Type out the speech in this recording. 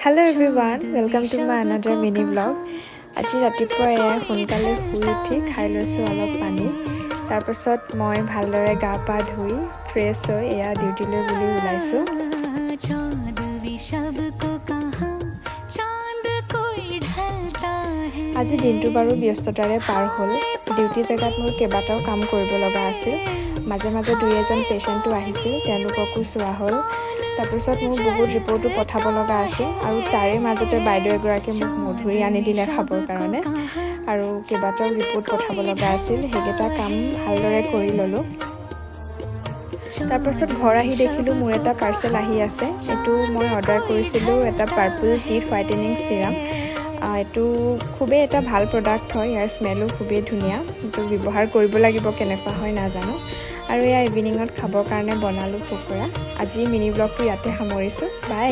Hello everyone, welcome to my another mini vlog. আজি ৰাতিপুৱা সোনকালে শুই উঠি খাই লৈছো অলপ পানী তাৰপিছত মই ভালদৰে গা পা ধুই ফ্ৰেছ হৈ ডিউটিলৈ বুলি ওলাইছো আজি দিনটো বাৰু ব্যস্ততাৰে পাৰ হ'ল ডিউটি জেগাত মোৰ কেইবাটাও কাম কৰিব লগা আছিল মাজে মাজে দুই এজন পেশেন্টও আহিছিল তেওঁলোককো চোৱা হ'ল তাৰপিছত মোৰ বহুত ৰিপৰ্টও পঠাব লগা আছিল আৰু তাৰে মাজতে বাইদেউ এগৰাকী মোক মধুৰি আনি দিলে খাবৰ কাৰণে আৰু কেইবাটাও ৰিপৰ্ট পঠাব লগা আছিল হেগেটা কাম ভালদৰে কৰি ললো তাৰপিছত ঘৰ আহি দেখিলো মোৰ এটা পাৰ্সেল আহি আছে এটো মই অৰ্ডাৰ কৰিছিলো এটা পাৰ্পল টিথ হোৱাইটেনিং সিৰাম এটো খুবেই এটা ভাল প্ৰডাক্ট হয় ইয়াৰ স্মেলও খুবেই ধুনীয়া এটো ব্যৱহাৰ কৰিব লাগিব কেনেকুৱা হয় নাজানো আৰু ইভিনিঙত খাবৰ কাৰণে বনালো পকৰা আজি মিনি ব্লগটো ইয়াতে সামৰিছো বাই